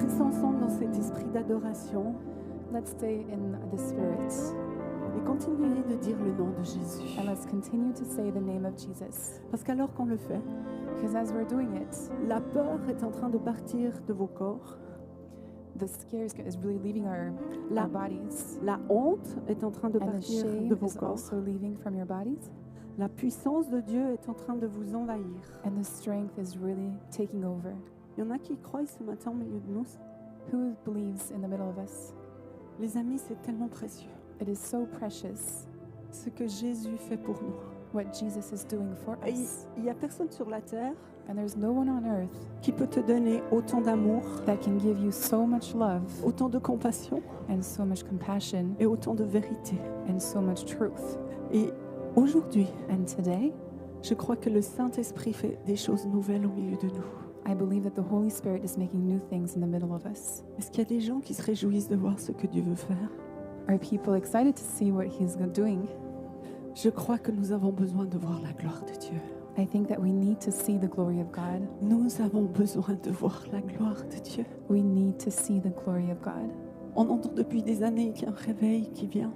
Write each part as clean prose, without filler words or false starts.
reste ensemble dans cet esprit d'adoration Let's stay in the Spirit et continuez de dire le nom de Jésus. and let's continue to say the name of Jesus. Parce qu'alors qu'on le fait, Because as we're doing it, la peur est en train de partir de vos corps. the scare is really leaving La- our bodies. La honte est en train de And the partir shame de vos is corps. also leaving from your bodies. La puissance de Dieu est en train de vous envahir. And the strength is really taking over. Il y en a qui croient ce matin au milieu de nous. Who believes in the middle of us? Les amis, c'est tellement précieux It is so precious ce que Jésus fait pour nous. what Jesus is doing for Et us. il n'y a personne sur la terre And there's no one on earth qui peut te donner autant d'amour, that can give you so much love autant de compassion and so much compassion et autant de vérité. and so much truth. Et aujourd'hui, And today, je crois que le Saint-Esprit fait des choses nouvelles au milieu de nous. I believe that the Holy Spirit is making new things in the middle of us. Est-ce qu'il y a des gens qui se réjouissent de voir ce que Dieu veut faire? Are people excited to see what He's doing? Je crois que nous avons besoin de voir la gloire de Dieu. I think that we need to see the glory of God. Nous avons besoin de voir la gloire de Dieu. We need to see the glory of God. On entend depuis des années qu'il y a un réveil qui vient.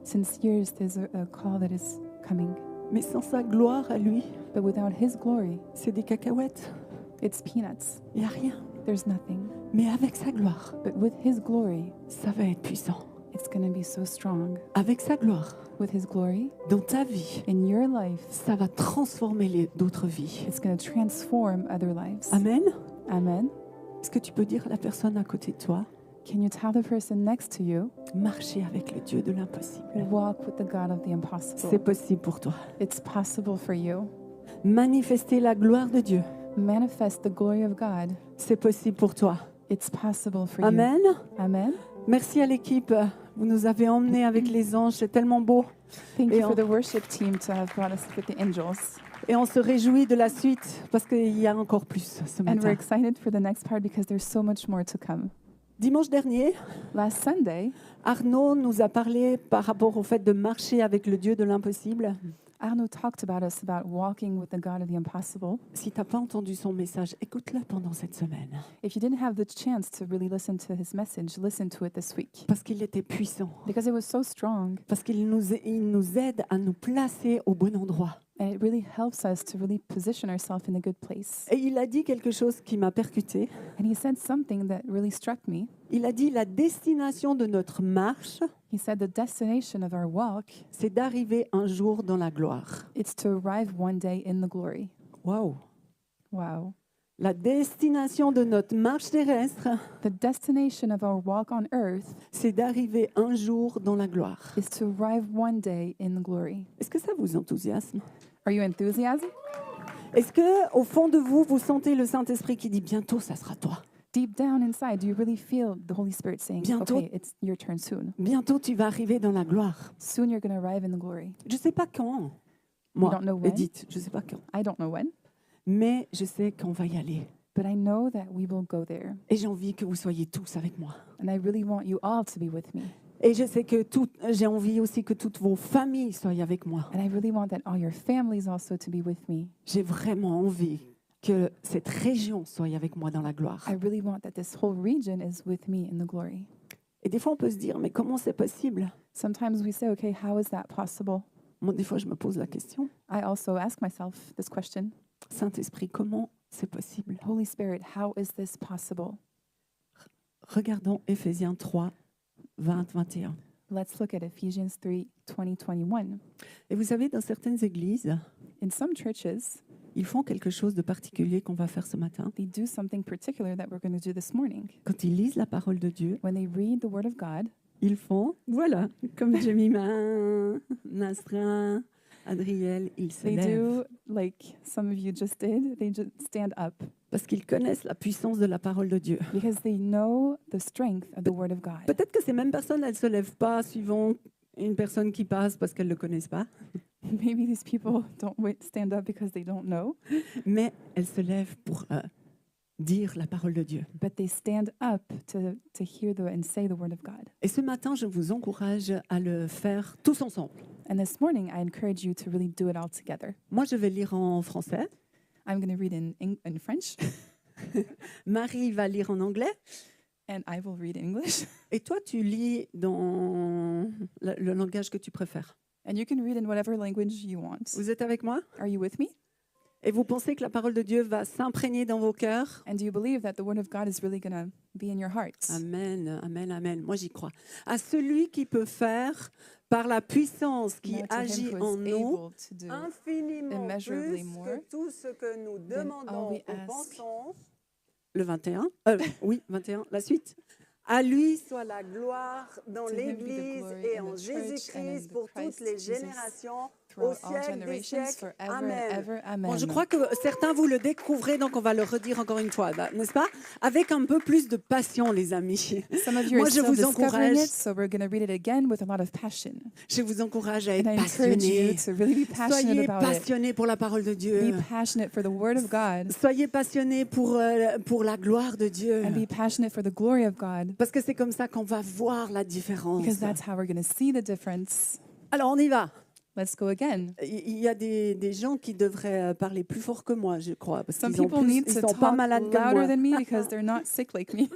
Since years, there's a call that is coming. Mais sans sa gloire à lui, But without His glory, c'est des cacahuètes. it's peanuts. Il n'y a rien. There's nothing. Mais avec sa gloire, But with His glory, ça va être puissant. it's going to be so strong. Avec sa gloire, With His glory, dans ta vie, in your life, ça va transformer d'autres vies. it's going to transform other lives. Amen. Amen. Est-ce que tu peux dire à la personne à côté de toi, Can you tell the person next to you, marcher avec le Dieu de l'impossible? walk with the God of the C'est impossible? possible pour toi. It's possible for you. Manifester la gloire de Dieu, Manifest the glory of God. c'est possible pour toi. It's possible for you. Amen. Amen. Merci à l'équipe. Vous nous avez emmenés avec les anges. C'est tellement beau. Thank Et you for on- the worship team to have brought us with the angels. Et on se réjouit de la suite parce qu'il y a encore plus ce And we're matin. excited for the next part because there's so much more to come. Dimanche dernier, Last Sunday, Arnaud nous a parlé par rapport au fait de marcher avec le Dieu de l'impossible. Arno talked about us about walking with the God of the impossible. Si tu n'as pas entendu son message, écoute-le pendant cette semaine. If you didn't have the chance to really listen to his message, listen to it this week Parce qu'il était puissant. because it was so strong Parce qu'il nous aide à nous placer au bon endroit. and it really helps us to really position ourselves in a good place. Et il a dit quelque chose qui m'a percuté. And he said something that really struck me. Il a dit la destination de notre marche, He said the destination of our walk c'est d'arriver un jour dans la gloire. is to arrive one day in the glory. Waouh! Wow. La destination de notre marche terrestre, The destination of our walk on earth c'est d'arriver un jour dans la gloire. is to arrive one day in the glory. Est-ce que ça vous enthousiasme? Are you enthusiastic? Est-ce que au fond de vous, vous sentez le Saint-Esprit qui dit bientôt, ça sera toi. Deep down inside, do you really feel the Holy Spirit saying, Bientôt. okay, it's your turn soon. Bientôt, tu vas arriver dans la gloire. Soon you're going to arrive in the glory. Je ne sais pas quand. Moi, don't know when. Edith, je ne sais pas quand. I don't know when, Mais je sais qu'on va y aller. but I know that we will go there. Et j'ai envie que vous soyez tous avec moi. And I really want you all to be with me. Et je sais que j'ai envie aussi que toutes vos familles soient avec moi. And I really want that all your families also to be with me. J'ai vraiment envie que cette région soit avec moi dans la gloire. I really want that this whole region is with me in the glory. Et des fois, on peut se dire, mais comment c'est possible? Sometimes we say, okay, how is that possible? Moi, des fois, je me pose la question. I also ask myself this question. Saint-Esprit, comment c'est possible? Holy Spirit, how is this possible? Regardons Éphésiens 3, 20, 21. Let's look at Ephesians 3, 20, 21. Et vous savez, dans certaines églises, In some churches, ils font quelque chose de particulier qu'on va faire ce matin. they do something particular that we're going to do this morning. Quand ils lisent la parole de Dieu, When they read the Word of God, ils font, voilà, comme Jemima, Nasrin, Adriel, ils se they lèvent. do like some of you just did. They just stand up Parce qu'ils connaissent la puissance de la parole de Dieu. because they know the strength of the Word of God. Peut-être que ces mêmes personnes, elles ne se lèvent pas suivant une personne qui passe parce qu'elles ne le connaissent pas, Maybe these people don't stand up because they don't know, mais elles se lèvent pour dire la parole de Dieu. but they stand up to hear and say the Word of God. Et ce matin, je vous encourage à le faire tous ensemble. And this morning, I encourage you to really do it all together. Moi, je vais lire en français. I'm going to read in French. Marie va lire en anglais. and I will read English. Et toi, tu lis dans le langage que tu préfères. And you can read in whatever language you want. Vous êtes avec moi? Are you with me? Et vous pensez que la parole de Dieu va s'imprégner dans vos cœurs? And do you believe that the word of God is really going to be in your hearts? Amen, amen, amen. Moi, j'y crois. À celui qui peut faire, par la puissance qui Now to him agit who en is nous, able to do infiniment immeasurably plus more que tout ce que nous than all demandons we ou ask. pensons. Le 21, oui, 21, la suite. À lui soit la gloire dans To him be the l'Église glory et in en the church and in Jésus-Christ the pour Christ toutes les Jesus générations, au throughout all siècle des generations, siècles. forever and Amen. ever. Amen. Bon, je crois que certains vous le découvrez, donc on va le redire encore une fois, n'est-ce pas? Avec un peu plus de passion, les amis. Some of you Moi, are je still vous discovering encourage, it, so we're going to read it again with a lot of passion. je vous encourage à And être I encourage you passionné. to really be passionate Soyez about it. passionnés pour la parole de Be Dieu. passionate for the word of God Soyez passionnés pour la gloire de Dieu. and be passionate for the glory of God, Parce que c'est comme ça qu'on va voir la différence. because that's how we're going to see the difference. Alors, on y va. Let's go again. Il y a des gens qui devraient parler plus fort que moi, je crois, parce Some qu'ils people need ils to sont pas talk malades comme louder moi. than me because they're not sick like me.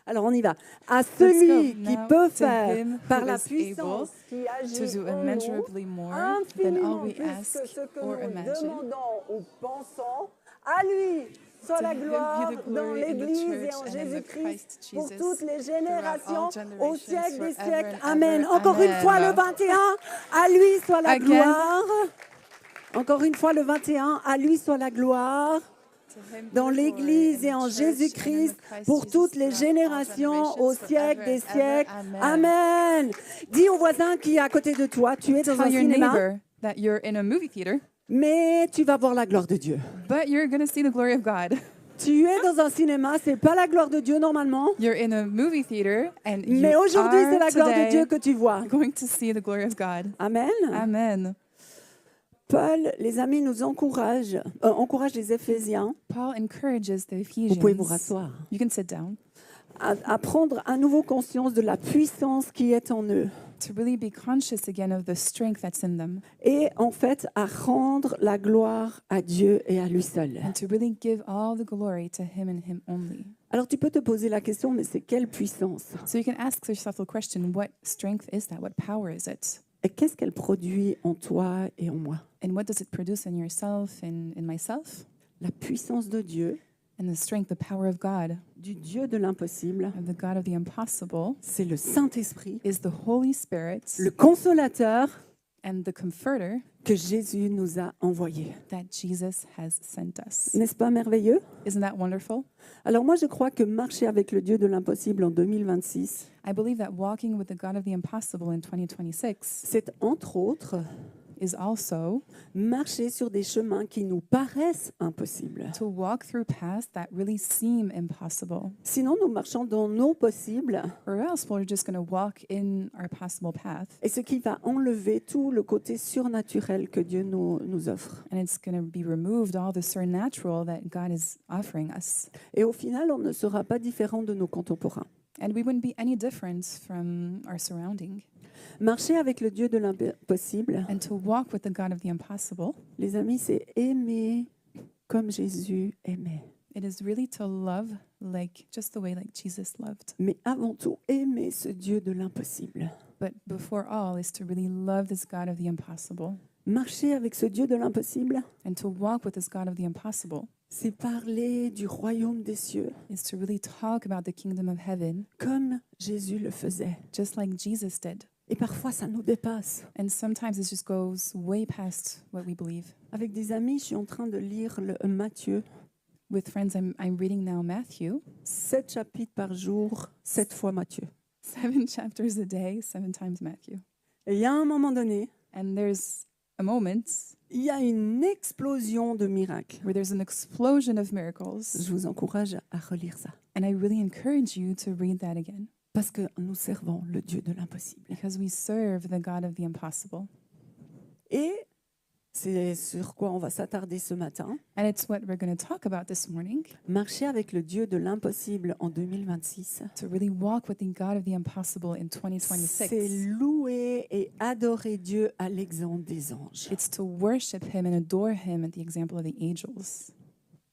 Alors, on y va. À Let's celui go. qui Now peut to faire, him par who la is puissance qui to agit do en nous, immeasurably more than all infiniment we plus ask que ce que or nous imagine. demandons ou pensons, à lui soit To la him be gloire the dans glory in the l'Église et church en and in the Jésus-Christ Christ pour Jesus toutes les throughout générations, all au generations, siècle des forever siècles. and Amen. ever. Encore une fois, le Amen. 21, à lui soit la Again. gloire. Encore une fois, le 21, à lui soit la gloire To him be dans the glory l'Église in et the en church and in the Jésus-Christ Christ pour Jesus toutes les throughout all générations, au generations, siècle forever des and ever. siècles. Amen. Amen. Dis au voisin qui est à côté de toi, tu es dans un Tell your cinéma, neighbor that you're in a movie theater, mais tu vas voir la gloire de Dieu. but you're going to see the glory of God. Tu es dans un cinéma, c'est pas la gloire de Dieu normalement, You're in a movie theater, and mais you aujourd'hui c'est are la gloire de Dieu today que tu vois. going to see the glory of God. Amen. Amen. Paul, les amis, nous encourage les Éphésiens. Paul encourages the Vous pouvez vous Ephesians. rasseoir. You can sit down. À prendre à nouveau conscience de la puissance qui est en eux. To really be conscious again of the strength that's in them, Et en fait, à rendre la gloire à Dieu et à lui seul. and to really give all the glory to Him and Him only. Alors tu peux te poser la question, mais c'est quelle puissance? So you can ask yourself the question, what strength is that? What power is it? Et qu'est-ce qu'elle produit en toi et en moi? And what does it produce in yourself and in myself? La puissance de Dieu, And the strength, the power of God, du Dieu de l'impossible, of the God of the impossible, c'est le Saint-Esprit, is the Holy Spirit le consolateur and the comforter que Jésus nous a envoyé. that Jesus has sent us. N'est-ce pas merveilleux? Isn't that wonderful? Alors moi, je crois que marcher avec le Dieu de l'impossible en 2026, I believe that walking with the God of the impossible in 2026 c'est entre autres is also marcher sur des chemins qui nous paraissent impossibles. to walk through paths that really seem impossible. Sinon, nous marchons dans nos possibles, Or else we're just going to walk in our possible path, et ce qui va enlever tout le côté surnaturel que Dieu nous offre. and it's going to be removed all the supernatural that God is offering us. Et au final, on ne sera pas différent de nos contemporains. And we wouldn't be any different from our surrounding. Marcher avec le Dieu de l'impossible, And to walk with the God of the impossible, les amis, c'est aimer comme Jésus aimait. it is really to love just the way like Jesus loved. Mais avant tout, aimer ce Dieu de l'impossible. But before all is to really love this God of the impossible. Marcher avec ce Dieu de l'impossible, And to walk with this God of the impossible c'est parler du royaume des cieux is to really talk about the kingdom of heaven comme Jésus le faisait. just like Jesus did. Et parfois, ça nous dépasse. And sometimes it just goes way past what we believe. Avec des amis, je suis en train de lire le Matthieu, With friends, I'm reading now Matthew, 7 chapitres par jour, 7 fois Matthieu. 7 chapters a day, 7 times Matthew. Et il y a un moment donné, And there's a moment il y a une explosion de miracles. where there's an explosion of miracles. Je vous encourage à relire ça. And I really encourage you to read that again Parce que nous servons le Dieu de l'impossible. because we serve the God of the impossible. Et c'est sur quoi on va s'attarder ce matin. And it's what we're going to talk about this morning, Marcher avec le Dieu de l'impossible en 2026. to really walk with the God of the impossible in C'est 2026. louer et adorer Dieu à l'exemple des anges. It's to worship Him and adore Him at the example of the angels.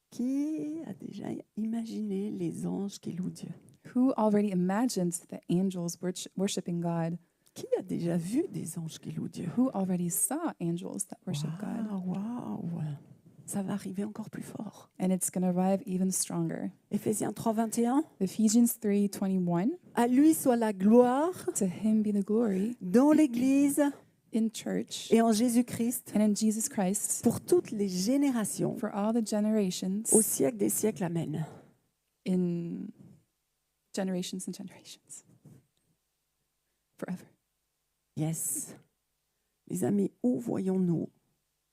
Qui a déjà imaginé les anges qui louent Dieu? Who already imagined the angels worshiping God? Qui a déjà vu des anges qui louent Dieu? Who already saw angels that worship God? Waouh, ça va arriver encore plus fort. And it's going to arrive even stronger. Éphésiens 3, 21. Ephesians 3:21. À lui soit la gloire To him be the glory dans l'Église in church et en Jésus-Christ and in Jesus Christ pour toutes les générations, for all the generations, au siècle des siècles. Amen. in generations and generations. Forever. Yes. Les amis, où voyons-nous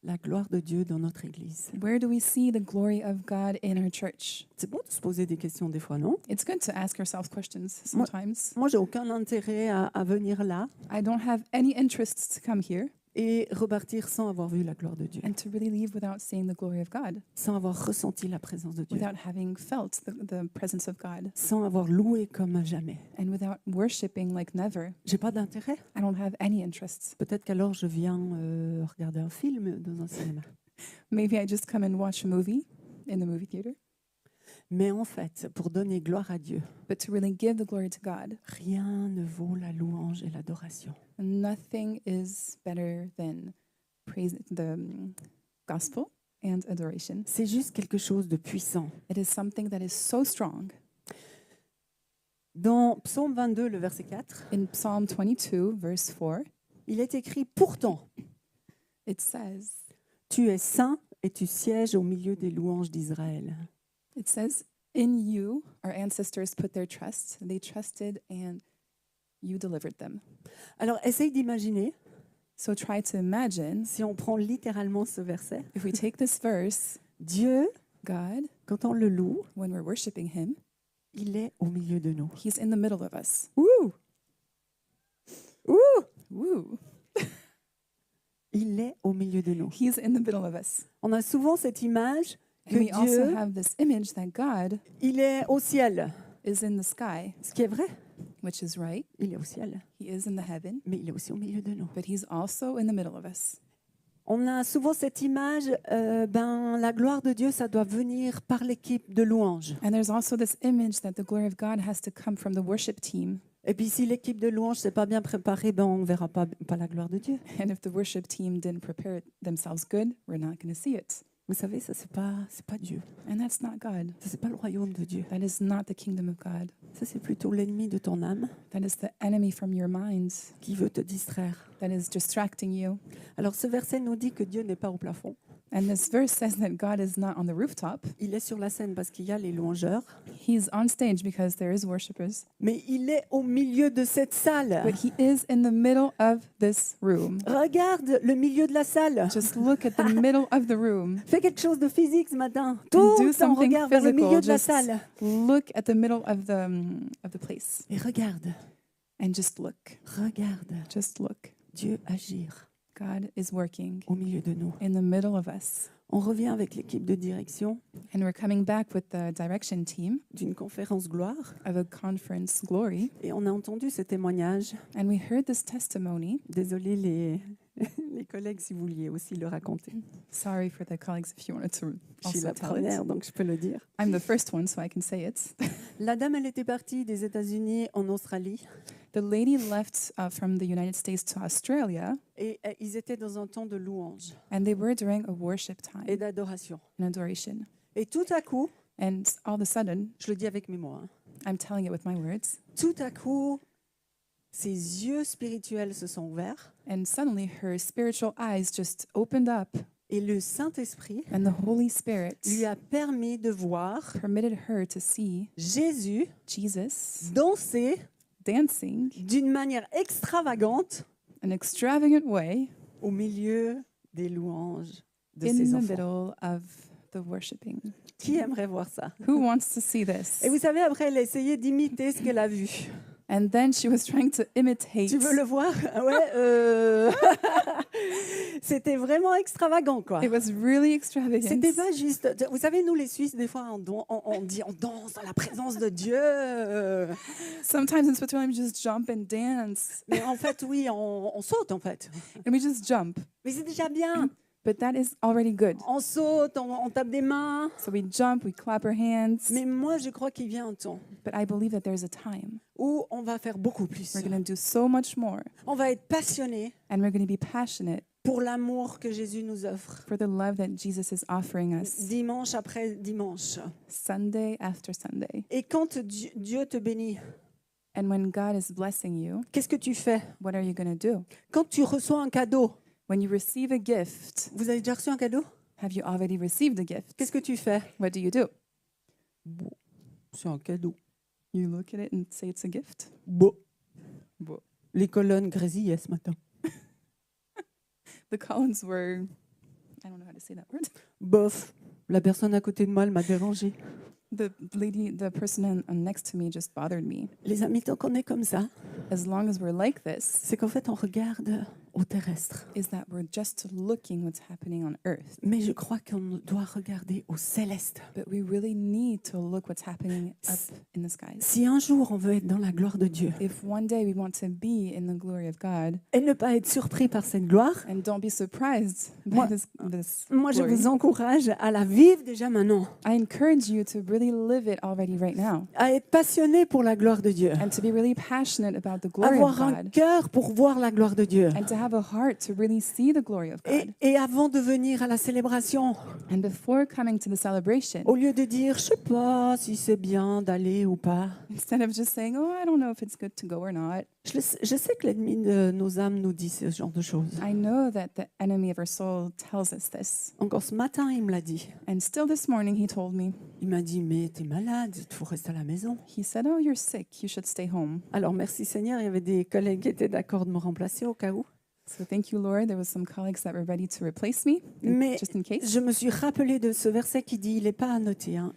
la gloire de Dieu dans notre Église? Where do we see the glory of God in our church? C'est bon de se poser des questions des fois, non? It's good to ask yourself questions sometimes. Moi, j'ai aucun intérêt à venir là I don't have any interest to come here et repartir sans avoir vu la gloire de Dieu, and to really leave without seeing the glory of God, sans avoir ressenti la présence de Dieu, without having felt the presence of God, sans avoir loué comme jamais. and without worshiping like never. J'ai pas d'intérêt. I don't have any interests. Peut-être qu'alors je viens regarder un film dans un cinéma. Maybe I just come and watch a movie in the movie theater. Mais en fait, pour donner gloire à Dieu, But to really give the glory to God, rien ne vaut la louange et l'adoration. nothing is better than praise the gospel and adoration. C'est juste quelque chose de puissant. It is something that is so strong. Dans Psaume 22, le verset 4, In Psalm 22, verse 4, il est écrit « Pourtant, it says, tu es saint et tu sièges au milieu des louanges d'Israël. » In you, our ancestors put their trust. They trusted and you delivered them. Alors, essaye d'imaginer, So try to imagine, si on prend littéralement ce verset, if we take this verse, Dieu, God, quand on le loue, when we're worshiping him, il est au milieu de nous. he's in the middle of us. Ouh! Ouh! Woo! Il est au milieu de nous. He's in the middle of us. On a souvent cette image que And we also Dieu, have this image that God il est au ciel. is in the sky, Ce qui est vrai, which is right. il est au ciel, He is in the heaven, mais il est aussi au milieu de nous. but he's also in the middle of us. On a souvent cette image, la gloire de Dieu, ça doit venir par l'équipe de louanges. And there's also this image that the glory of God has to come from the worship team. Et puis si l'équipe de louanges n'est pas bien préparée, on ne verra pas la gloire de Dieu. And if the worship team didn't prepare themselves good, we're not going to see it. Vous savez, ça c'est pas Dieu. And that's not God. Ça c'est pas le royaume de Dieu. That is not the kingdom of God. Ça c'est plutôt l'ennemi de ton âme That is the enemy from your mind qui veut te distraire. that is distracting you. Alors ce verset nous dit que Dieu n'est pas au plafond. And this verse says that God is not on the rooftop. Il est sur la scène parce qu'il y a les louangeurs, He's on stage because there is worshipers. mais il est au milieu de cette salle. But he is in the middle of this room. Regarde le milieu de la salle. Just look at the middle of the room. Fais quelque chose de physique ce matin. And Tout do le temps, something regarde vers le milieu physical. de la Just salle. look at the middle of the place. Et regarde, And just look. regarde Just look. Dieu agir God is working au milieu de nous. in the middle of us. On revient avec l'équipe de direction And we're coming back with the direction team d'une conférence gloire of a conference glory. et on a entendu ce témoignage. And we heard this testimony. Désolée les collègues si vous vouliez aussi le raconter. Sorry for the colleagues if you wanted to Je suis also la tell première, it. donc je peux le dire. I'm the first one, so I can say it. La dame, elle était partie des États-Unis en Australie The lady left from the United States to Australia, et ils étaient dans un temps de louange and they were during a worship et time, d'adoration. an adoration. Et tout à coup, And all of a sudden, je le dis avec mes mots, hein, I'm telling it with my words, tout à coup, ses yeux spirituels se sont ouverts and suddenly her spiritual eyes just opened up, et le Saint-Esprit and the Holy Spirit lui a permis de voir permitted her to see Jésus Jesus danser dancing d'une manière extravagante an extravagant way au milieu des louanges de in ses the enfants. middle of the worshiping. Qui aimerait voir ça? Who wants to see this? Et vous savez, après, elle a essayé d'imiter ce qu'elle a vu. And then she was trying to imitate. Tu veux le voir? Ouais. C'était vraiment extravagant, quoi. It was really extravagant. C'était pas juste. Vous savez, nous les Suisses, des fois, on dit on danse dans la présence de Dieu. Sometimes in Switzerland, we just jump and dance. Mais en fait, oui, on saute, en fait. And we just jump. Mais c'est déjà bien. But that is already good. On saute, on tape des mains. So we jump, we clap our hands. Mais moi, je crois qu'il vient un temps But I believe that there's a time où on va faire beaucoup plus. we're going to do so much more. On va être passionné And we're going to be passionate pour l'amour que Jésus nous offre, for the love that Jesus is offering us dimanche après dimanche. Sunday after Sunday. Et quand Dieu te bénit, And when God is blessing you, qu'est-ce que tu fais? what are you going to do? Quand tu reçois un cadeau, When you receive a gift, vous avez déjà reçu un cadeau? have you already received a gift? Qu'est-ce que tu fais? What do you do? Bon, c'est un cadeau. You look at it and say it's a gift. Bon. Bon. Les colonnes grésillaient ce matin. The columns were, I don't know how to say that word. Bof. La personne à côté de moi, elle m'a dérangée. The person next to me just bothered me. Les amis, tant qu'on est comme ça, As long as we're like this, c'est qu'en fait, on regarde au terrestre. is that we're just looking what's happening on earth. Mais je crois qu'on doit regarder au céleste. But we really need to look what's happening up in the skies. Si un jour on veut être dans la gloire de Dieu If one day we want to be in the glory of God, et ne pas être surpris par cette gloire, and don't be surprised Moi- by this moi je glory, vous encourage à la vivre déjà maintenant, I encourage you to really live it already right now, à être passionné pour la gloire de Dieu, and to be really passionate about the glory of avoir un God, cœur pour voir la gloire de Dieu. and to have a heart to really see the glory of God. Et avant de venir à la célébration, And before coming to the celebration, au lieu de dire, je sais pas si c'est bien d'aller ou pas, instead of just saying, oh, I don't know if it's good to go or not, je sais que l'ennemi de nos âmes nous dit ce genre de choses. I know that the enemy of our soul tells us this. Encore ce matin, il me l'a dit. And still this morning, he told me, Il m'a dit, mais t'es malade, il faut rester à la maison. he said, oh, you're sick, you should stay home. Alors merci Seigneur, il y avait des collègues qui étaient d'accord de me remplacer au cas où. So thank you, Lord. There was some colleagues that were ready to replace me, Mais just in case. je me suis rappelé de ce verset qui dit, il n'est pas annoté, hein.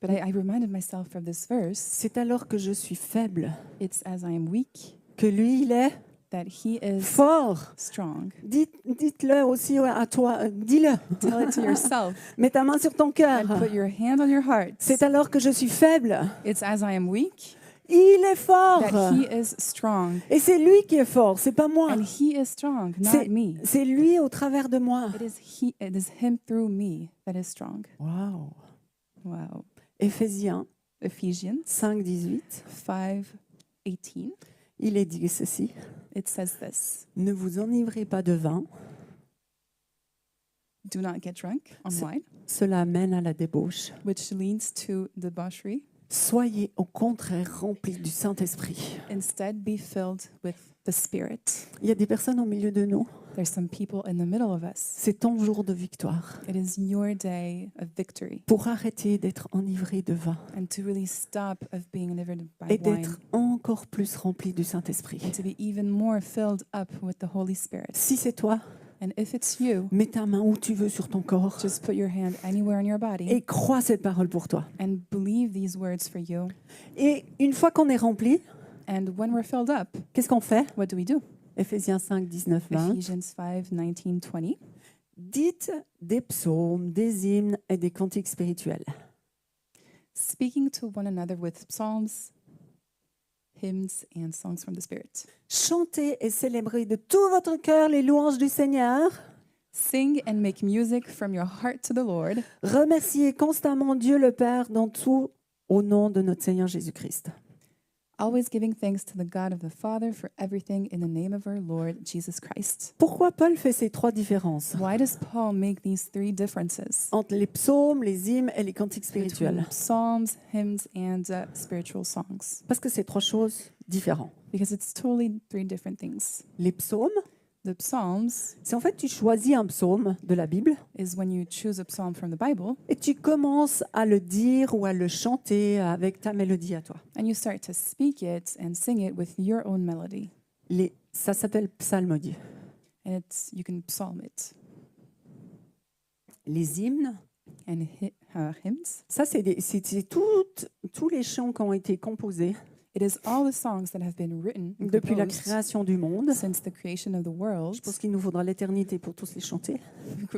But I reminded myself of this verse. C'est alors que je suis faible, It's as I am weak que lui, il est that he is fort. strong. Dites-le aussi à toi, dis-le. Tell it to yourself Mets ta main sur ton cœur. and put your hand on your heart. C'est alors que je suis faible. It's as I am weak Il est fort. that he is strong. Et c'est lui qui est fort, c'est pas moi. And he is strong, C'est not me. c'est lui au travers de moi. It is him through me that is strong. Wow. Wow. Éphésiens Ephesians 5:18, 5:18. il est dit ceci. It says this. Ne vous enivrez pas de vin, Do not get drunk on So- wine, cela mène à la débauche. which leads to debauchery. Soyez au contraire remplis du Saint-Esprit. Instead, be filled with the Spirit. Il y a des personnes au milieu de nous. There's some people in the middle of us. C'est ton jour de victoire It is your day of victory, pour arrêter d'être enivré de vin and to really stop of being delivered et by wine, d'être encore plus rempli du Saint-Esprit. and to be even more filled up with the Holy Spirit. Si c'est toi, And if it's you, mets ta main où tu veux sur ton corps just put your hand anywhere on your body et crois cette parole pour toi. and believe these words for you. Et une fois qu'on est rempli, And when we're filled up, qu'est-ce qu'on fait? what do we do? Éphésiens 5, 19, 20. Ephesians 5:19, 20. Dites des psaumes, des hymnes et des cantiques spirituels. Speaking to one another with psalms, hymns, and songs from the Spirit. Chantez et célébrez de tout votre cœur les louanges du Seigneur. Sing and make music from your heart to the Lord. Remerciez constamment Dieu le Père dans tout au nom de notre Seigneur Jésus-Christ. Always giving thanks to the God of the Father for everything in the name of our Lord Jesus Christ. Pourquoi Paul fait ces trois différences Why does Paul make these three differences entre les psaumes, les hymnes et les cantiques between spirituels? psalms, hymns, and spiritual songs? Parce que c'est trois choses différentes. Because it's totally three different things. Les psaumes, The psalms c'est en fait tu choisis un psaume de la Bible is when you choose a psalm from the Bible et tu commences à le dire ou à le chanter avec ta mélodie à toi. and you start to speak it and sing it with your own melody. Ça s'appelle psalmodie. And you can psalm it. Les hymnes, And hymns, ça c'est tous les chants qui ont été composés it is all the songs that have been written and depuis la composed création du monde. since the creation of the world. Je pense qu'il nous faudra l'éternité pour tous les chanter.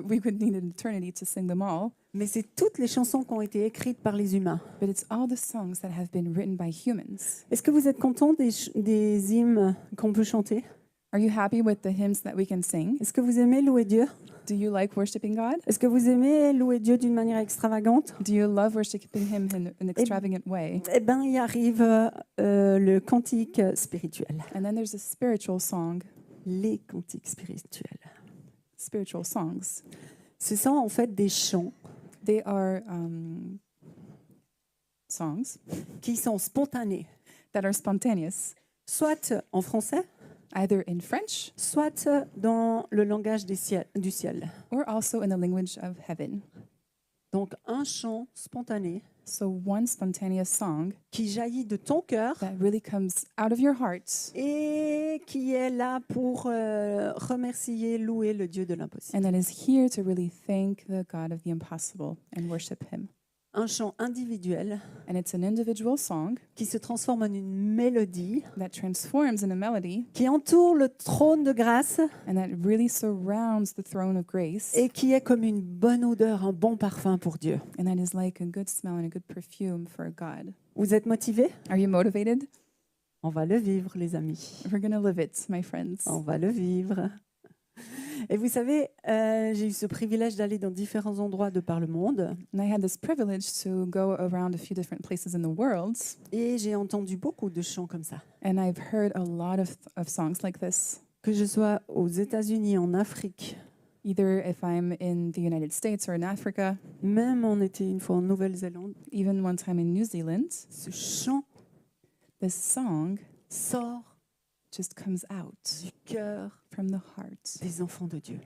We would need an eternity to sing them all, Mais c'est toutes les chansons qui ont été écrites par les humains. but it's all the songs that have been written by humans. Est-ce que vous êtes content des hymnes qu'on peut chanter? Are you happy with the hymns that we can sing? Est-ce que vous aimez louer Dieu? Do you like worshiping God? Est-ce que vous aimez louer Dieu d'une manière extravagante? Do you love worshiping Him in an extravagant way? Eh bien, il arrive le cantique spirituel, And then there's a spiritual song, les cantiques spirituels. spiritual songs. Ce sont en fait des chants They are songs qui sont spontanés, that are spontaneous, soit en français, either in French soit dans le langage du ciel. or also in the language of heaven. Donc un chant spontané So one spontaneous song qui jaillit de ton cœur that really comes out of your heart et qui est là pour remercier, louer le Dieu de l'impossible. and that is here to really thank the God of the impossible and worship Him. Un chant individuel And it's an individual song qui se transforme en une mélodie that transforms in a melody qui entoure le trône de grâce and that really surrounds the throne of grace et qui est comme une bonne odeur, un bon parfum pour Dieu. and that is like a good smell and a good perfume for God. Vous êtes motivés? Are you motivated? On va le vivre, les amis. We're going to live it, my friends. On va le vivre. Et vous savez, j'ai eu ce privilège d'aller dans différents endroits de par le monde And I had this privilege to go around a few different places in the world, et j'ai entendu beaucoup de chants comme ça. and I've heard a lot of songs like this. Que je sois aux États-Unis, en Afrique, Either if I'm in the United States or in Africa, même on était une fois en Nouvelle-Zélande, even one time in New Zealand, ce chant this song sort just comes out du cœur from the heart des enfants de Dieu.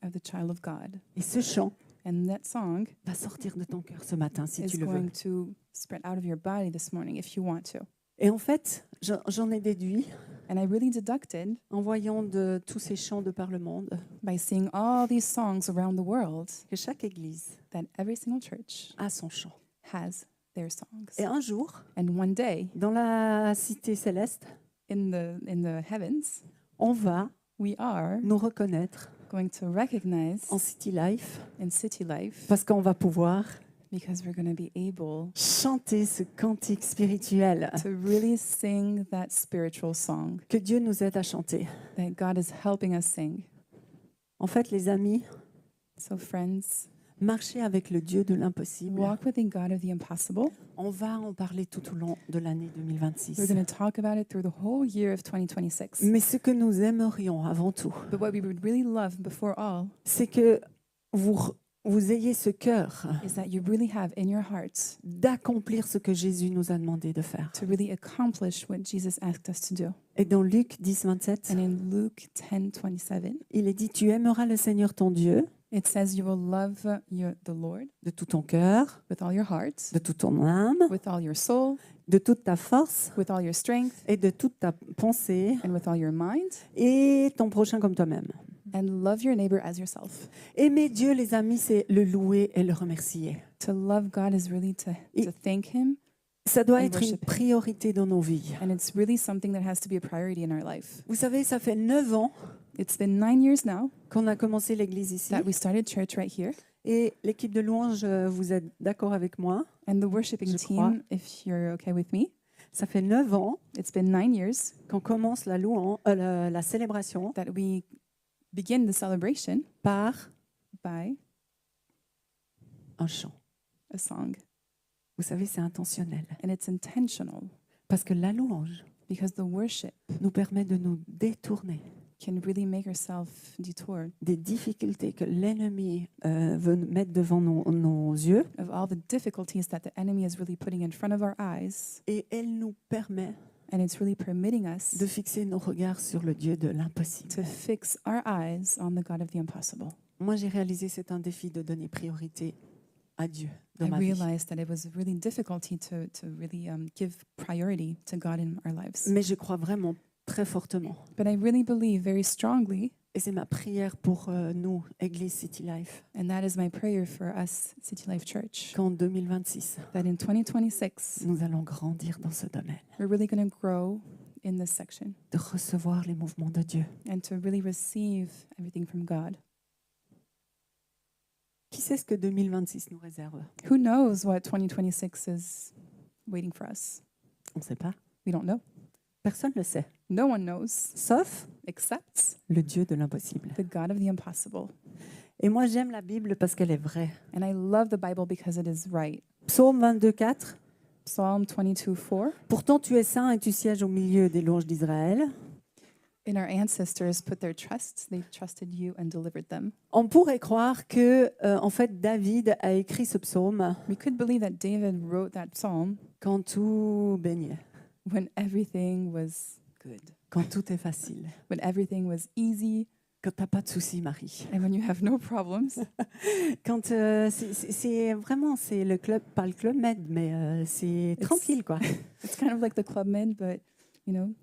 of the child of God. Et ce chant And that song va sortir de ton cœur ce matin si is tu le veux. going to spread out of your body this morning if you want to. Et en fait, j'en ai déduit, And I really deducted en voyant de tous ces chants de par le monde, by seeing all these songs around the world que chaque église that every single church a son chant. has their songs. Et un jour, And one day dans la cité céleste, in the heavens, on va we are nous reconnaître going to recognize en City Life in city life parce qu'on va pouvoir because we're going to be able chanter ce cantique spirituel to really sing that spiritual song que Dieu nous aide à chanter. that God is helping us sing. En fait, les amis, So friends, marcher avec le Dieu de l'impossible, walk with the God of the impossible. on va en parler tout au long de l'année 2026. We're going to talk about it through the whole year of 2026. Mais ce que nous aimerions avant tout, But what we would really love before all c'est que vous ayez ce cœur is that you really have in your heart d'accomplir ce que Jésus nous a demandé de faire. to really accomplish what Jesus asked us to do. Et dans Luc 10, 27, And in Luke 10:27, il est dit, tu aimeras le Seigneur ton Dieu it says you will love the Lord de tout ton cœur, with all your heart, de toute ton âme, with all your soul, de toute ta force with all your strength, et de toute ta pensée and with all your mind, et ton prochain comme toi-même. and love your neighbor as yourself. Aimer Dieu, les amis, c'est le louer et le remercier. To love God is really to thank Him, Ça doit And être une worship Him. priorité dans nos vies. and it's really something that has to be a priority in our life. Vous savez, ça fait 9 ans It's been 9 years now qu'on a commencé l'église ici. that we started church right here, Et l'équipe de louange, vous êtes d'accord avec moi? and the worshiping Je crois. team, if you're okay with me, Ça fait 9 ans it's been 9 years qu'on commence la célébration that we begin the celebration par by un chant. a song. Vous savez, c'est intentionnel. And it's intentional Parce que la louange because the worship nous permet de nous détourner can really make yourself detour des difficultés que l'ennemi veut mettre devant nos yeux. of all the difficulties that the enemy is really putting in front of our eyes. Et elle nous permet And it's really permitting us de fixer nos regards sur le Dieu de l'impossible. to fix our eyes on the God of the impossible. Moi, j'ai réalisé c'est un défi de donner priorité à Dieu dans I ma vie. realized that it was really difficulty to really give priority to God in our lives. Mais je crois vraiment très fortement. But I really believe very strongly, Et c'est ma prière pour nous, Église City Life, and that is my prayer for us, City Life Church, qu'en 2026, that in 2026, nous allons grandir dans ce domaine, we're really going to grow in this section de recevoir les mouvements de Dieu. and to really receive everything from God. Qui sait ce que 2026 nous réserve? Who knows what 2026 is waiting for us? On ne sait pas. We don't know. Personne ne le sait, No one knows sauf except le Dieu de l'impossible. the God of the impossible. Et moi, j'aime la Bible parce qu'elle est vraie. And I love the Bible because it is right. Psaume 22:4. Psalm 22:4. Pourtant, tu es saint et tu sièges au milieu des louanges d'Israël. And our ancestors put their trust, they trusted you and delivered them. On pourrait croire que, en fait, David a écrit ce psaume We could believe that David wrote that psalm quand tout baignait, when everything was good, quand tout est facile, when everything was easy, quand t'as pas de soucis, Marie. and when you have no problems. Quand c'est vraiment c'est le club, pas le club Med, mais c'est tranquille quoi. It's kind of like the Club Med, but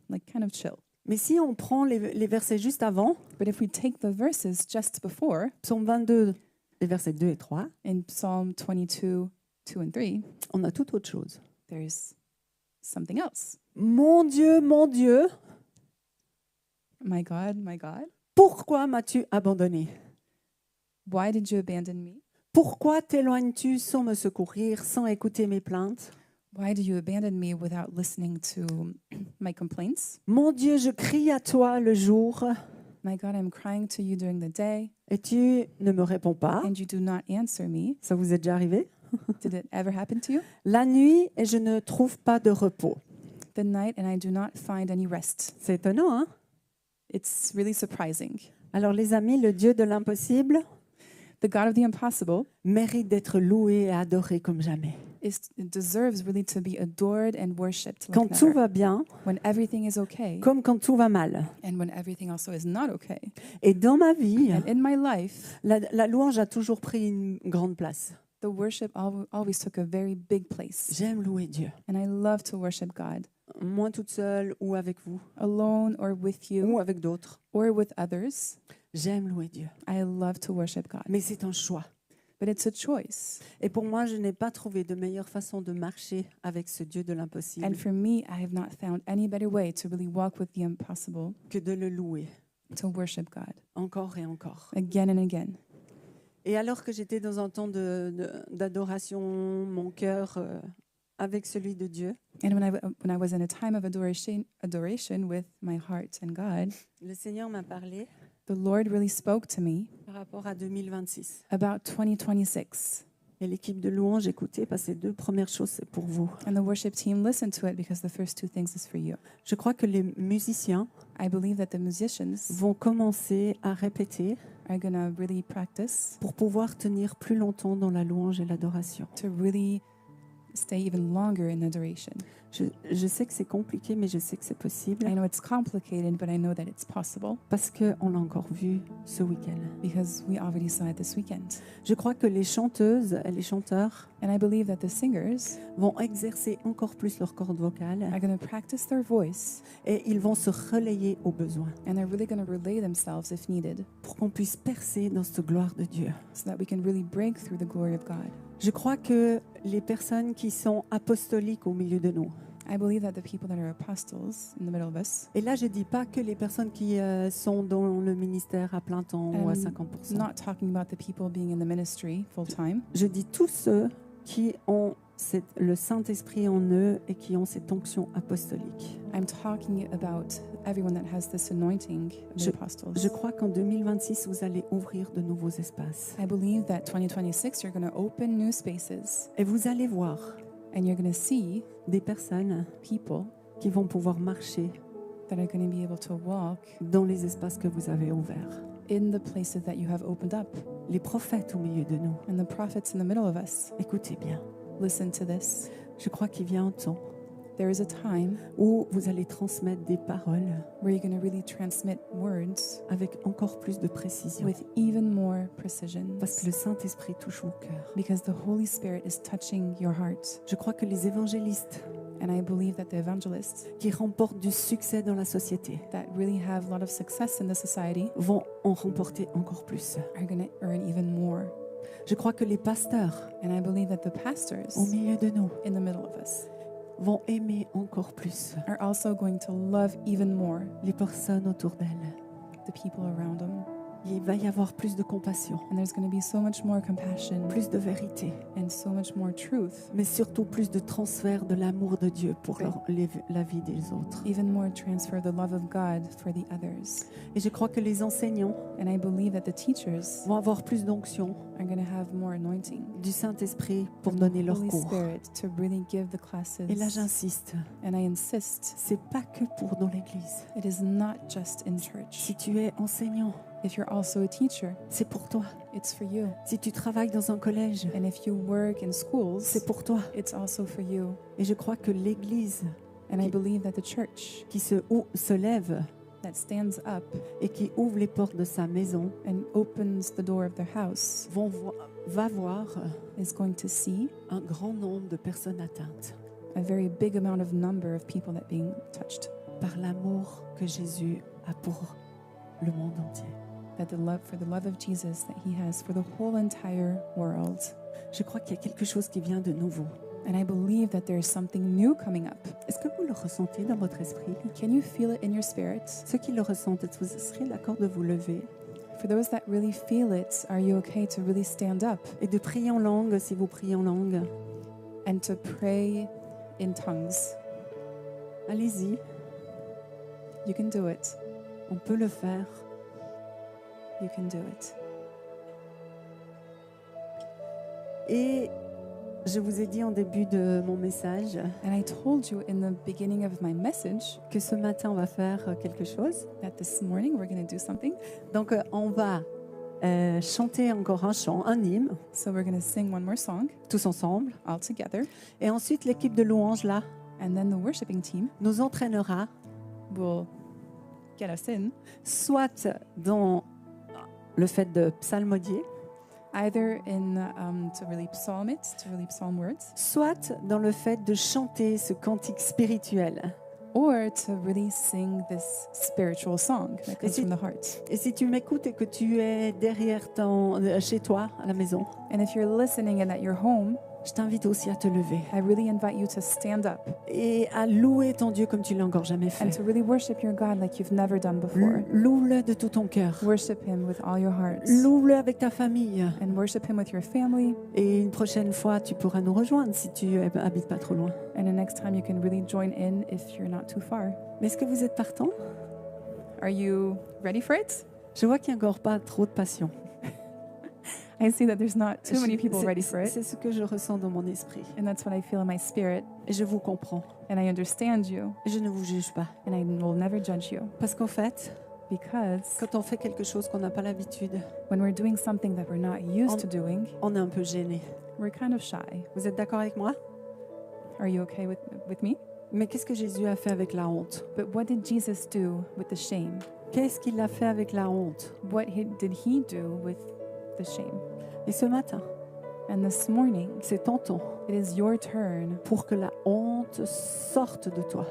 like kind of chill. Mais si on prend les versets juste avant, But if we take the verses just before, Psaume 22, les versets 2 et 3, in Psalm 22, 2 and 3, on a tout autre chose. there's something else. Mon Dieu, My God, pourquoi m'as-tu abandonné? why did you abandon me? Pourquoi t'éloignes-tu sans me secourir, sans écouter mes plaintes? Why do you abandon me without listening to my complaints? Mon Dieu, je crie à toi le jour My God, I'm crying to you during the day, et tu ne me réponds pas. and you do not answer me. Ça vous est déjà arrivé? Did it ever happen to you? La nuit et je ne trouve pas de repos. The night, and I do not find any rest. C'est étonnant, hein? It's really surprising. Alors les amis, le Dieu de l'impossible The God of the impossible mérite d'être loué et adoré comme jamais. deserves really to be adored and worshipped Quand like tout never. va bien, When everything is okay, comme quand tout va mal. and when everything also is not okay. Et dans ma vie, And in my life, la louange a toujours pris une grande place. the worship always took a very big place. J'aime louer Dieu. And I love to worship God, Moi toute seule ou avec vous alone or with you ou avec d'autres. or with others. J'aime louer Dieu. I love to worship God. Mais c'est un choix. But it's a choice. Et pour moi, je n'ai pas trouvé de meilleure façon de marcher avec ce Dieu de l'impossible And for me, I have not found any better way to really walk with the impossible, que de le louer to worship God encore et encore. again and again. Et alors que j'étais dans un temps d'adoration, mon cœur avec celui de Dieu, And when I was in a time of adoration with my heart and God, le Seigneur m'a parlé the Lord really spoke to me par rapport à 2026. about 2026. Et l'équipe de louange, écoutez, parce que ces deux premières choses, c'est pour vous. And the worship team listened to it because the first two things is for you. Je crois que les musiciens I believe that the musicians vont commencer à répéter are going to really practice pour pouvoir tenir plus longtemps dans la louange et l'adoration. to really stay even longer in adoration. Je sais que c'est compliqué, mais je sais que c'est possible I know it's complicated, but I know that it's possible parce qu'on l'a encore vu ce week-end. because we already saw it this weekend. Je crois que les chanteuses et les chanteurs And I believe that the singers vont exercer encore plus leur corde vocale are going to practice their voice, et ils vont se relayer aux besoins and they're really going to relay themselves if needed pour qu'on puisse percer dans cette gloire de Dieu. so that we can really break through the glory of God. Je crois que les personnes qui sont apostoliques au milieu de nous, I believe that the people that are apostles in the middle of us, et là je dis pas que les personnes qui sont dans le ministère à plein temps ou à 50%. not talking about the people being in the ministry full time. Je dis tous ceux qui ont le Saint-Esprit en eux et qui ont cette onction apostolique. I'm talking about everyone that has this anointing of the apostles. Je crois qu'en 2026, vous allez ouvrir de nouveaux espaces. I believe that 2026 you're going to open new spaces Et vous allez voir and you're going to see des personnes people qui vont pouvoir marcher that are going to be able to walk dans les espaces que vous avez ouverts. in the places that you have opened up. Les prophètes au milieu de nous. And the prophets in the middle of us, Écoutez bien. listen to this. Je crois qu'il vient un temps There is a time où vous allez transmettre des paroles where you're going to really transmit words avec encore plus de précision. with even more precision Parce que le Saint-Esprit touche vos cœurs. because the Holy Spirit is touching your heart. Je crois que les évangélistes And I believe that the evangelists qui remportent du succès dans la société that really have a lot of success in the society vont en remporter encore plus. are going to earn even more. Je crois que les pasteurs And I believe that the pastors au milieu de nous in the middle of us vont aimer encore plus are also going to love even more les personnes autour d'elles. the people around them. Il va y avoir plus de compassion, and there's going to be so much more compassion plus de vérité, and so much more truth, mais surtout plus de transfert de l'amour de Dieu pour la vie des autres. even more transfer of the love of God for the others. Et je crois que les enseignants And I believe that the teachers vont avoir plus d'onction are going to have more anointing du Saint-Esprit pour donner leur Holy cours. Spirit to really give the classes. Et là, j'insiste, And I insist, c'est pas que pour dans l'Église. it is not just in church. Si tu es enseignant, If you're also a teacher, c'est pour toi. it's for you. Si tu travailles dans un collège, And if you work in schools, c'est pour toi. it's also for you. Et je crois que l'Église And I believe that the church qui se lève that stands up et qui ouvre les portes de sa maison and opens the door of their house va voir is going to see un grand nombre de personnes atteintes a very big amount of number of people that being touched. par l'amour que Jésus a pour le monde entier. That for the love of Jesus that he has for the whole entire world. Je crois qu'il y a quelque chose qui vient de nouveau. And I believe that there is something new coming up. Est-ce que vous le ressentez dans votre esprit? Can you feel it in your spirit? Ceux qui le ressentent, est-ce que vous serez d'accord de vous lever For those that really feel it, are you okay to really stand up et de prier en langue si vous priez en langue? and to pray in tongues? Allez-y, You can do it. on peut le faire. You can do it. Et je vous ai dit en début de mon message And I told you in the beginning of my message que ce matin on va faire quelque chose. that this morning we're going to do something. Donc on va chanter encore un chant, un hymne, So we're going to sing one more song tous ensemble. all together. Et ensuite l'équipe de louanges là And then the worshiping team nous entraînera will get us in, soit dans le fait de psalmodier, either in to really psalm it, to really psalm words, soit dans le fait de chanter ce cantique spirituel. or to really sing this spiritual song that comes from the heart. Et si tu m'écoutes et que tu es derrière chez toi, à la maison, And if you're listening and at your home, je t'invite aussi à te lever I really invite you to stand up et à louer ton Dieu comme tu l'as encore jamais and fait. to really worship your God like you've never done before. Loue-le de tout ton cœur. Worship Him with all your heart. Loue-le avec ta famille. And worship Him with your family. Et une prochaine fois, tu pourras nous rejoindre si tu habites pas trop loin. And the next time you can really join in if you're not too far. Mais est-ce que vous êtes partant? Are you ready for it? Je vois qu'il n'y a encore pas trop de passion. I see that there's not too many people ready for it. C'est ce que je ressens dans mon esprit. And that's what I feel in my spirit. Et je vous comprends. And I understand you. Et je ne vous juge pas. And I will never judge you. Parce qu'en fait, Because quand on fait quelque chose qu'on n'a pas l'habitude, when we're doing something that we're not used to doing, on est un peu gêné. we're kind of shy. Vous êtes d'accord avec moi? Are you okay with me? Mais qu'est-ce que Jésus a fait avec la honte? But what did Jesus do with the shame? Qu'est-ce qu'il a fait avec la honte? Did he do with the shame? Et ce matin, And this morning, c'est ton temps it is your turn pour que la honte sorte de toi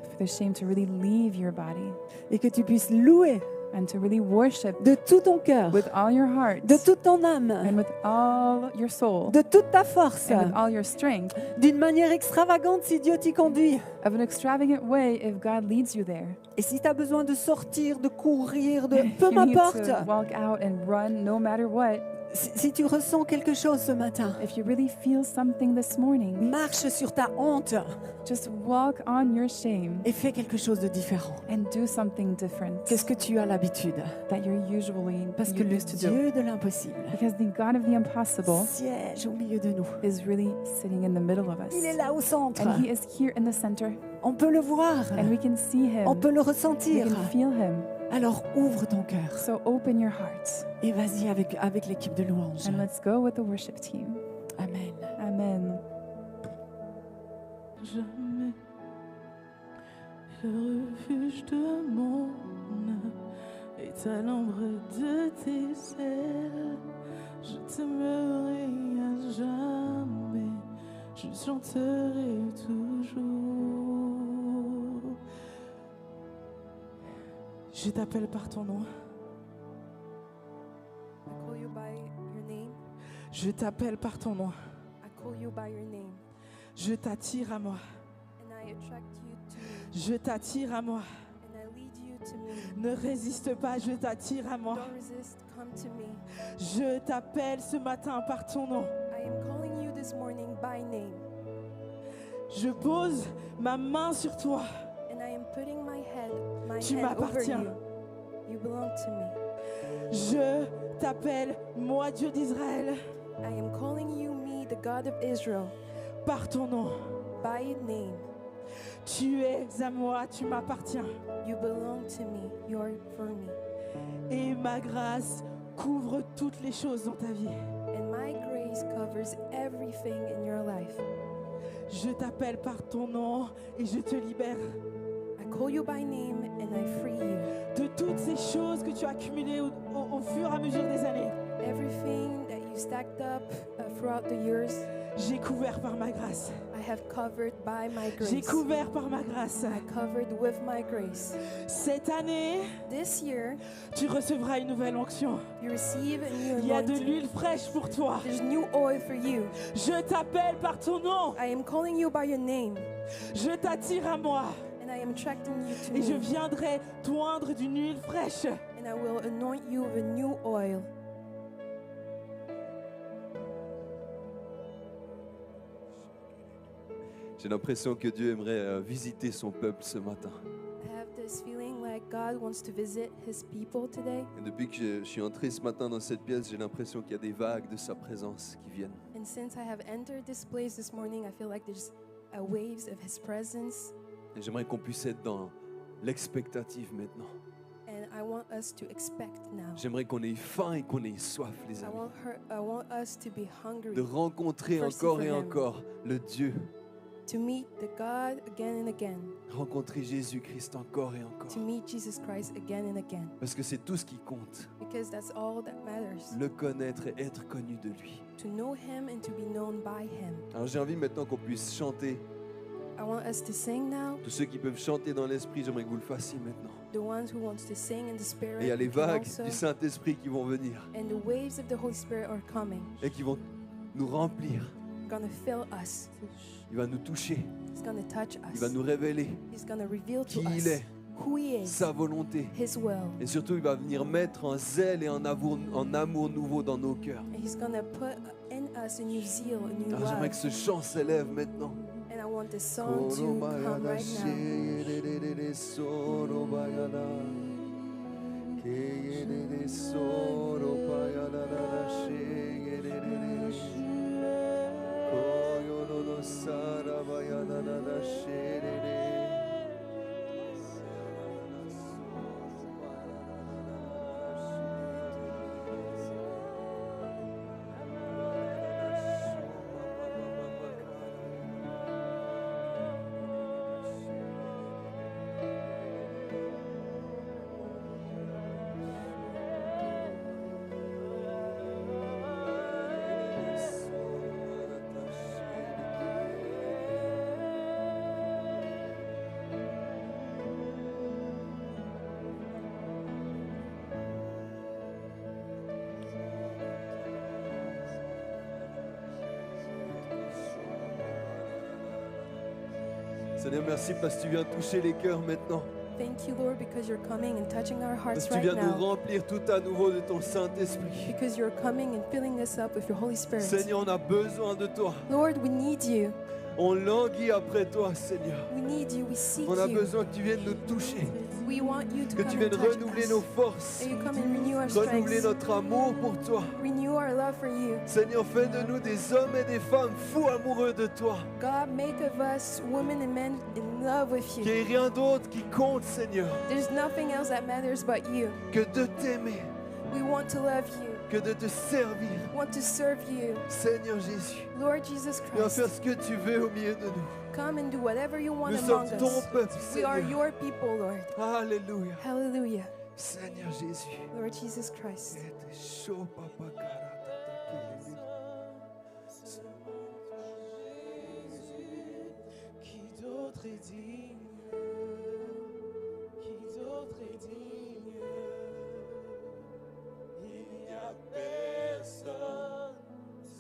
for the shame to really leave your body et que tu puisses louer and to really worship de tout ton cœur, with all your heart de toute ton âme, and with all your soul de toute ta force, and with all your strength d'une manière extravagante si Dieu t'y conduit. of an extravagant way if God leads you there. Et si tu as besoin de sortir, de courir, de If peu you need m'importe, to walk out and run no matter what, si tu ressens quelque chose ce matin, if you really feel something this morning, marche sur ta honte just walk on your shame et fais quelque chose de différent. and do something different Qu'est-ce que tu as l'habitude? that you're usually Parce que le used to do. Dieu de l'impossible Because the God of the impossible siège au milieu de nous. is really sitting in the middle of us. Il est là au centre. And He is here in the center, On peut le voir. and we can see Him. On peut le We ressentir. can feel Him. Alors ouvre ton cœur So open your heart et vas-y avec l'équipe de louanges. and let's go with the worship team. Amen. Amen. Jamais le refuge de mon âme est à l'ombre de tes ailes. Je t'aimerai à jamais, je chanterai toujours. Je t'appelle par ton nom. I call you by your name. Je t'appelle par ton nom. I call you by your name. Je t'attire à moi. And I attract you to me. Je t'attire à moi. And I lead you to me. Ne résiste pas, je t'attire à moi. Don't resist, come to me. Je t'appelle ce matin par ton nom. I am calling you this morning by name, Je pose ma main sur toi. and I am putting my Tu hand over m'appartiens. you. You belong to me. Je t'appelle, moi Dieu d'Israël, I am calling you, me, the God of Israel, par ton nom. by name. Tu es à moi, tu m'appartiens. You belong to me. You are for me. Et ma grâce couvre toutes les choses dans ta vie. And my grace covers everything in your life. Je t'appelle par ton nom et je te libère I call you by name and I free you. de toutes ces choses que tu as accumulées au fur et à mesure des années. Everything that you stacked up throughout the years, J'ai couvert par ma grâce. I have covered by my J'ai grace. couvert par ma grâce. I covered with my grace. Cette année, This year, tu recevras une nouvelle onction. you receive a new Il y a de anointing. l'huile fraîche pour toi. There's new oil for you. Je t'appelle par ton nom. I am calling you by your name, Je t'attire à moi. and I am attracting you to Et je me. viendrai t'oindre d'une huile fraîche. And I will anoint you with a new oil. J'ai l'impression que Dieu aimerait visiter son peuple ce matin. I have this feeling like God wants to visit his people today. Et depuis que je suis entré ce matin dans cette pièce, j'ai l'impression qu'il y a des vagues de sa présence qui viennent. And since I have entered this place this morning, I feel like there's waves of his presence. Et j'aimerais qu'on puisse être dans l'expectative maintenant. And I want us to expect now. J'aimerais qu'on ait faim et qu'on ait soif, les amis. I want us to be hungry, De rencontrer Thirsty encore for et him. encore le Dieu. to meet the God again and again, Rencontrer Jésus-Christ encore et encore. to meet Jesus Christ again and again, Parce que c'est tout ce qui compte. because that's all that matters, Le connaître et être connu de lui. to know him and to be known by him. Alors j'ai envie maintenant qu'on puisse chanter. I want us to sing now. Tous ceux qui peuvent chanter dans l'esprit, j'aimerais que vous le fassiez maintenant. The ones who wants to sing in the spirit, Et il y a les you can vagues also- du Saint-Esprit qui vont venir and the waves of the Holy Spirit are coming, et qui vont nous remplir. gonna fill us. Il va nous toucher. He's gonna touch Il us. va nous révéler He's gonna reveal to qui us il est, who he is, sa volonté. his will, Et surtout, il va venir mettre un zèle et un amour nouveau dans nos cœurs. and he's gonna put in us a new zeal, a new Alors j'aimerais love. que ce chant s'élève maintenant. And I want this song to come right now. Seigneur, merci parce que tu viens toucher les cœurs maintenant. Thank you, Lord, because you're coming and touching our Parce hearts que tu right viens nous now. remplir tout à nouveau de ton Saint-Esprit. Because you're coming and filling us up with your Holy Spirit. Seigneur, on a besoin de toi. Lord, we need you. On languit après toi, Seigneur. We need you. We seek On a you. besoin que tu viennes nous toucher, We want you to que come tu and viennes touch renouveler us. nos forces, That you come and renew our renouveler strength. notre amour pour toi. Renew our love for you. Seigneur, fais de nous des hommes et des femmes fous amoureux de toi. God, make of us women and men in love with Qu'il you. n'y ait rien d'autre qui compte, Seigneur, There's nothing else that matters but you. que de t'aimer, We want to love you. que de te servir. We want to serve you. Seigneur Jésus, Lord Jesus viens faire Christ, ce que tu veux au milieu de nous. come and do whatever you want Nous among sommes ton us. peuple, We are Seigneur. your people, Lord. Alléluia. Hallelujah. Seigneur Jésus. Lord Jesus Christ. C'était chaud, papa, karata, Qui d'autre est digne? Qui d'autre est digne? Il n'y a personne,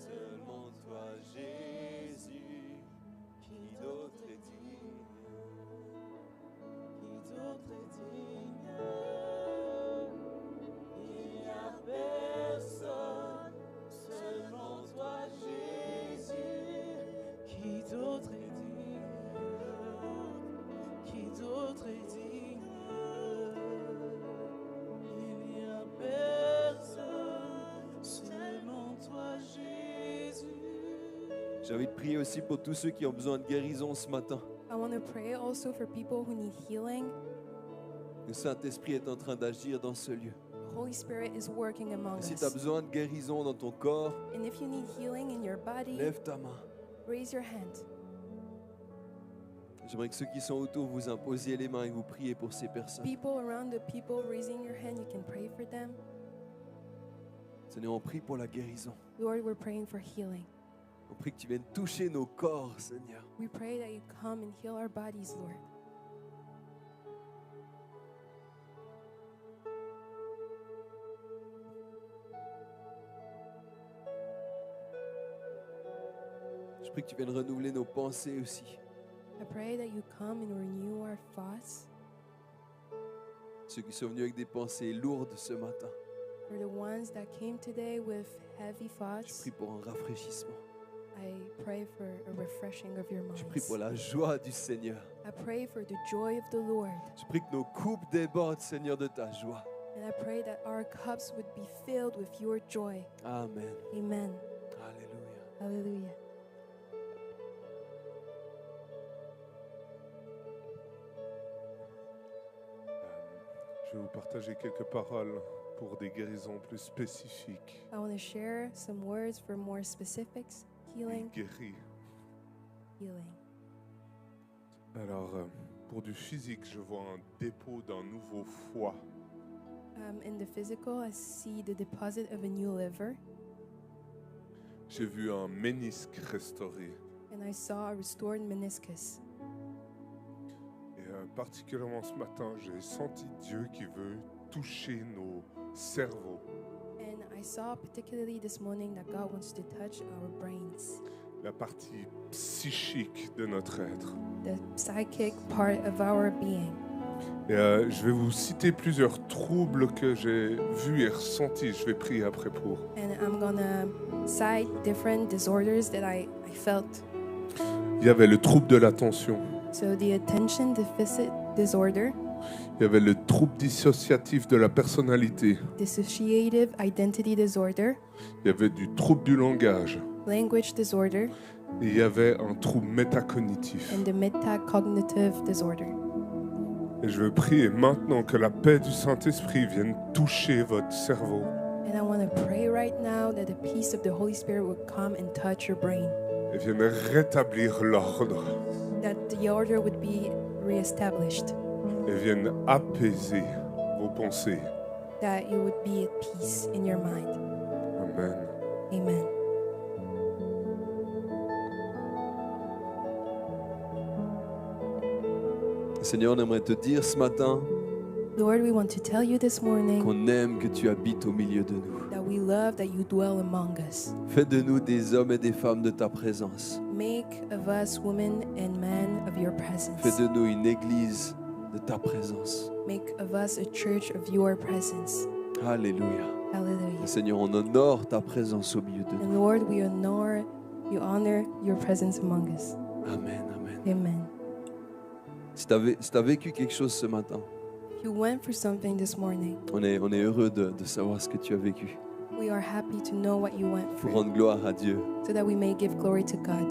seulement toi, Jésus. Qui d'autre est digne? qui d'autre est digne? J'ai envie de prier aussi pour tous ceux qui ont besoin de guérison ce matin. I want to pray also for people who need healing. Le Saint-Esprit est en train d'agir dans ce lieu. The Holy Spirit is working among Et si tu as us. besoin de guérison dans ton corps, And if you need healing in your body, lève ta main. raise your hand. J'aimerais que ceux qui sont autour, vous imposiez les mains et vous priez pour ces personnes. People around the people raising your hand, you can pray for them. Seigneur, on prie pour la guérison. Lord, we're praying for healing. On prie que tu viennes toucher nos corps, Seigneur. We pray that you come and heal our bodies, Lord. Je prie que tu viennes renouveler nos pensées aussi. I pray that you come and renew our thoughts. Ceux qui sont venus avec des pensées lourdes ce matin, For the ones that came today with heavy je thoughts, prie pour un rafraîchissement. I pray for a refreshing of your Je prie pour minds. la joie du Seigneur. I pray for the joy of the Lord. Je prie que nos coupes débordent, Seigneur, de ta joie. And I pray that our cups would be filled with your joy. Amen. Amen. Alléluia. Hallelujah. Je vais vous partager quelques paroles pour des guérisons plus spécifiques. I want to share some words for more specifics. Healing, Guéris. healing. Alors, pour du physique, je vois un dépôt d'un nouveau foie. In the physical, I see the deposit of a new liver, J'ai vu un ménisque restauré. and I saw a restored meniscus. Et particulièrement ce matin, j'ai senti Dieu qui veut toucher nos cerveaux. And I saw particularly this morning that God wants to touch our brains, La partie psychique de notre être. the psychic part of our being. Et je vais vous citer plusieurs troubles que j'ai vus et ressentis. Je vais prier après pour. And I'm gonna cite different disorders that I felt. Il y avait le trouble de l'attention. So the attention deficit disorder, Il y avait le trouble dissociatif de la personnalité. dissociative identity disorder, Il y avait du trouble du langage. language disorder, Et il y avait un trouble métacognitif. and the metacognitive disorder. Et je veux prier maintenant que la paix du Saint-Esprit vienne toucher votre cerveau. And I want to pray right now that the peace of the Holy Spirit would come and touch your brain, Et vienne rétablir l'ordre. that the order would be reestablished, Et vienne apaiser vos pensées. that you would be at peace in your mind. Amen. Amen. Seigneur, on aimerait te dire ce matin Lord, we want to tell you this morning qu'on aime que tu habites au milieu de nous. that we love that you dwell among us. Fais de nous des hommes et des femmes de ta présence. Make of us women and men of your Fais presence. de nous une église de ta présence. Make of us a church of your presence. Alléluia. Hallelujah. Seigneur, on honore ta présence au milieu de nous. And Lord, we honor your presence among us. Amen, amen. Amen. Si tu as vécu quelque chose ce matin, If you went through something this morning, on est heureux de savoir ce que tu as vécu we are happy to know what you went pour through rendre gloire à Dieu. so that we may give glory to God.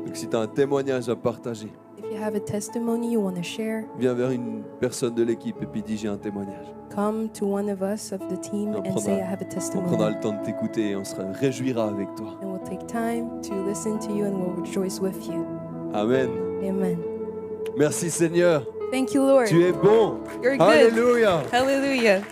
Donc si tu as un témoignage à partager, If you have a testimony you want to share, viens vers une personne de l'équipe et puis dis j'ai un témoignage. come to one of us of the team On and say, I prendra- have a On prendra testimony. le temps de t'écouter et on se réjouira avec toi. And we'll take time to listen to you and we'll rejoice with you. Amen. Amen. Merci Seigneur. Thank you, Lord. Tu es bon. You're good. Alléluia. Hallelujah.